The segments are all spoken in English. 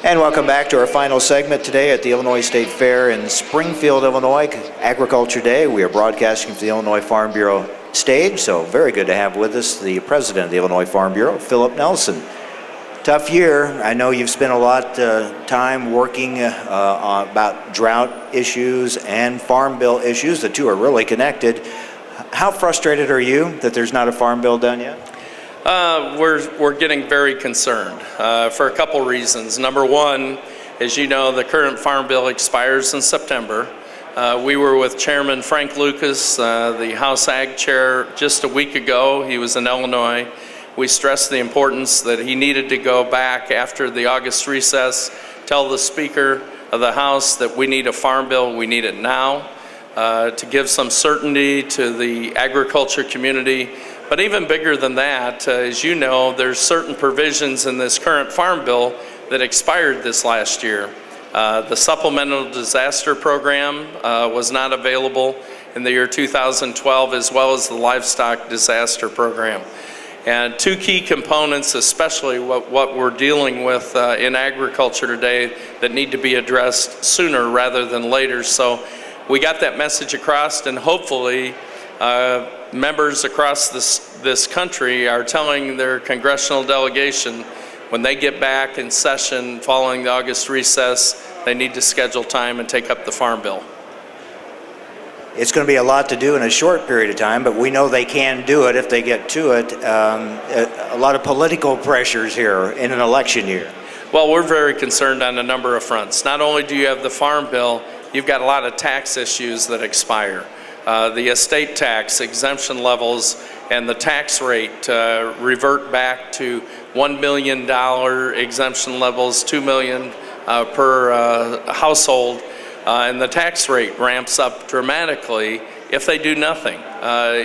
And welcome back to our final segment today at the Illinois State Fair in Springfield, Illinois, Agriculture Day. We are broadcasting from the Illinois Farm Bureau stage, so very good to have with us the president of the Illinois Farm Bureau, Philip Nelson. Tough year. I know you've spent a lot of time working about drought issues and farm bill issues. The two are really connected. How frustrated are you that there's not a farm bill done yet? We're getting very concerned for a couple reasons. Number one, as you know, the current farm bill expires in September. We were with Chairman Frank Lucas, the House Ag Chair, just a week ago. He was in Illinois. We stressed the importance that he needed to go back after the August recess, tell the Speaker of the House that we need a farm bill, we need it now, to give some certainty to the agriculture community. But even bigger than that, as you know, there's certain provisions in this current farm bill that expired this last year. The Supplemental Disaster Program was not available in the year 2012, as well as the Livestock Disaster Program. And two key components, especially what we're dealing with in agriculture today, that need to be addressed sooner rather than later. So we got that message across, and hopefully members across this country are telling their congressional delegation when they get back in session following the August recess, they need to schedule time and take up the farm bill. It's going to be a lot to do in a short period of time, but we know they can do it if they get to it. A lot of political pressures here in an election year. Well, we're very concerned on a number of fronts. Not only do you have the farm bill, you've got a lot of tax issues that expire. The estate tax exemption levels and the tax rate revert back to $1 million exemption levels, $2 million per household. And the tax rate ramps up dramatically if they do nothing.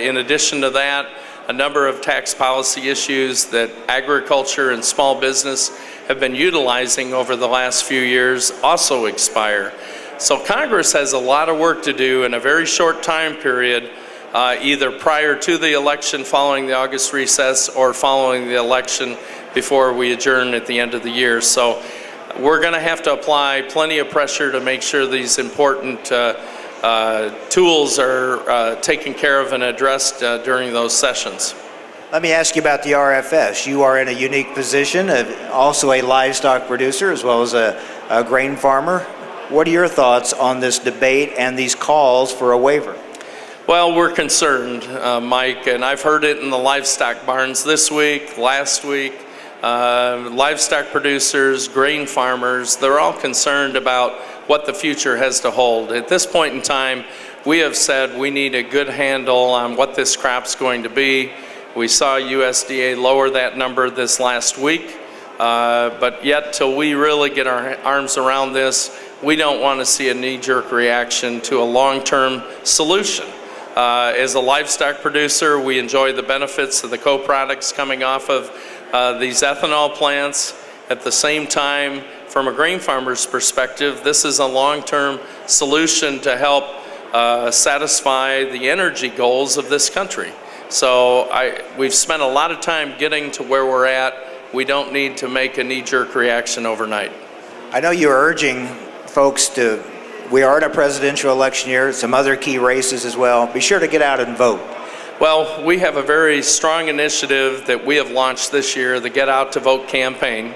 In addition to that, a number of tax policy issues that agriculture and small business have been utilizing over the last few years also expire. So Congress has a lot of work to do in a very short time period, either prior to the election following the August recess or following the election before we adjourn at the end of the year. So we're going to have to apply plenty of pressure to make sure these important tools are taken care of and addressed during those sessions. Let me ask you about the RFS. You are in a unique position, also a livestock producer as well as a grain farmer. What are your thoughts on this debate and these calls for a waiver? Well, we're concerned, Mike, and I've heard it in the livestock barns this week, last week. Livestock producers, grain farmers, they're all concerned about what the future has to hold. At this point in time, we have said we need a good handle on what this crop's going to be. We saw USDA lower that number this last week, but yet till we really get our arms around this, we don't want to see a knee-jerk reaction to a long-term solution. As a livestock producer, we enjoy the benefits of the co-products coming off of these ethanol plants. At the same time, from a grain farmer's perspective, this is a long-term solution to help satisfy the energy goals of this country. So we've spent a lot of time getting to where we're at. We don't need to make a knee-jerk reaction overnight. I know you're urging folks we are in a presidential election year, some other key races as well. Be sure to get out and vote. Well, we have a very strong initiative that we have launched this year, the Get Out to Vote campaign.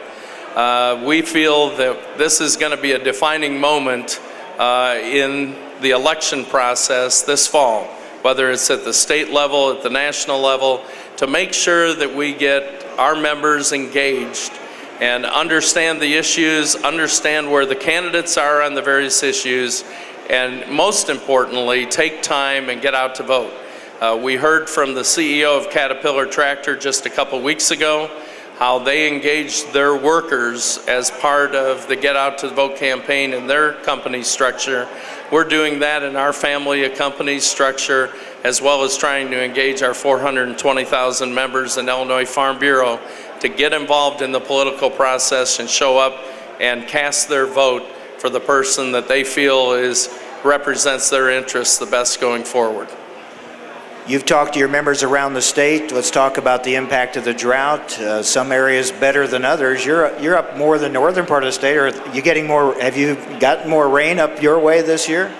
We feel that this is going to be a defining moment in the election process this fall, whether it's at the state level, at the national level, to make sure that we get our members engaged and understand the issues, understand where the candidates are on the various issues, and most importantly, take time and get out to vote. We heard from the CEO of Caterpillar Tractor just a couple weeks ago how they engaged their workers as part of the Get Out to Vote campaign in their company structure. We're doing that in our family of companies structure, as well as trying to engage our 420,000 members in Illinois Farm Bureau to get involved in the political process and show up and cast their vote for the person that they feel represents their interests the best going forward. You've talked to your members around the state. Let's talk about the impact of the drought. Some areas better than others. You're up more than the northern part of the state. Are you getting more? Have you gotten more rain up your way this year?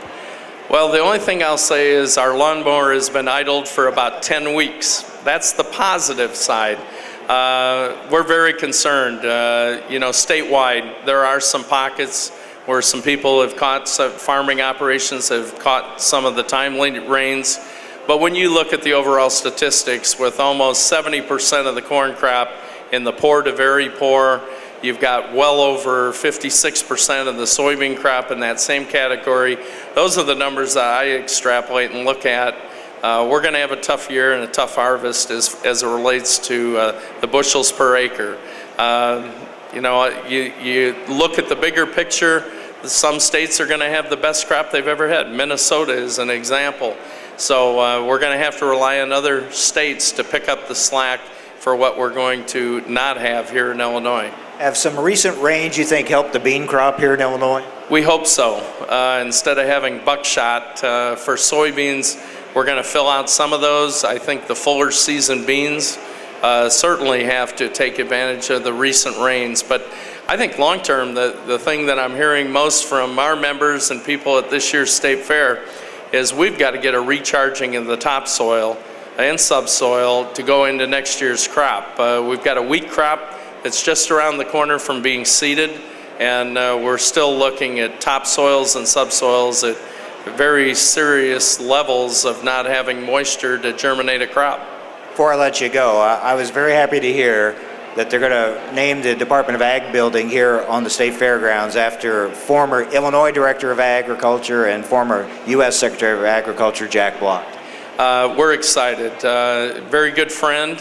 Well, the only thing I'll say is our lawnmower has been idled for about 10 weeks. That's the positive side. We're very concerned. Statewide, there are some pockets where some people have caught, some farming operations have caught some of the timely rains. But when you look at the overall statistics, with almost 70% of the corn crop in the poor to very poor, you've got well over 56% of the soybean crop in that same category. Those are the numbers that I extrapolate and look at. We're going to have a tough year and a tough harvest as it relates to the bushels per acre. You look at the bigger picture, some states are going to have the best crop they've ever had. Minnesota is an example. So we're going to have to rely on other states to pick up the slack for what we're going to not have here in Illinois. Have some recent rains, you think, helped the bean crop here in Illinois? We hope so. Instead of having buckshot for soybeans, we're going to fill out some of those. I think the fuller season beans certainly have to take advantage of the recent rains. But I think long term, the thing that I'm hearing most from our members and people at this year's state fair is we've got to get a recharging of the topsoil and subsoil to go into next year's crop. We've got a wheat crop that's just around the corner from being seeded, and we're still looking at topsoils and subsoils at very serious levels of not having moisture to germinate a crop. Before I let you go, I was very happy to hear that they're going to name the Department of Ag building here on the state fairgrounds after former Illinois Director of Agriculture and former U.S. Secretary of Agriculture Jack Block. We're excited. Very good friend,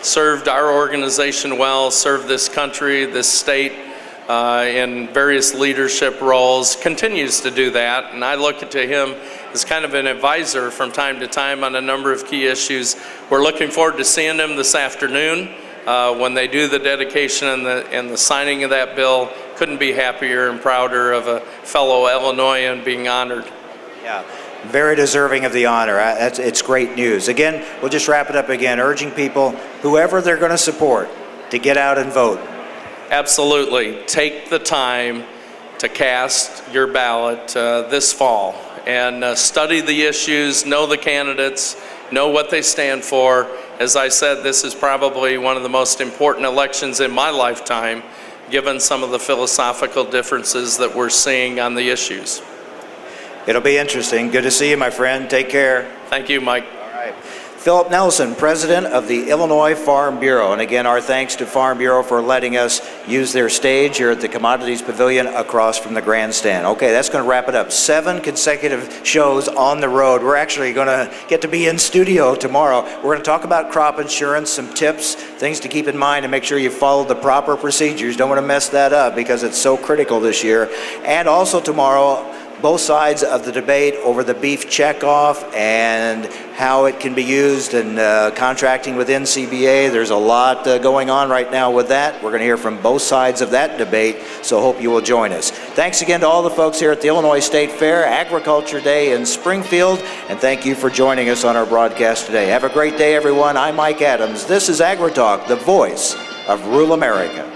served our organization well, served this country, this state in various leadership roles, continues to do that, and I look to him as kind of an advisor from time to time on a number of key issues. We're looking forward to seeing him this afternoon when they do the dedication and the signing of that bill. Couldn't be happier and prouder of a fellow Illinoisan being honored. Yeah. Very deserving of the honor. It's great news. Again, we'll just wrap it up again, urging people, whoever they're going to support, to get out and vote. Absolutely. Take the time to cast your ballot this fall and study the issues, know the candidates, know what they stand for. As I said, this is probably one of the most important elections in my lifetime, given some of the philosophical differences that we're seeing on the issues. It'll be interesting. Good to see you, my friend. Take care. Thank you, Mike. All right. Philip Nelson, President of the Illinois Farm Bureau. And again, our thanks to Farm Bureau for letting us use their stage here at the Commodities Pavilion across from the grandstand. Okay, that's going to wrap it up. 7 consecutive shows on the road. We're actually going to get to be in studio tomorrow. We're going to talk about crop insurance, some tips, things to keep in mind, and make sure you follow the proper procedures. Don't want to mess that up because it's so critical this year. And also tomorrow, both sides of the debate over the beef checkoff and how it can be used in contracting with NCBA. There's a lot going on right now with that. We're going to hear from both sides of that debate, so hope you will join us. Thanks again to all the folks here at the Illinois State Fair, Agriculture Day in Springfield, and thank you for joining us on our broadcast today. Have a great day, everyone. I'm Mike Adams. This is AgriTalk, the voice of rural America.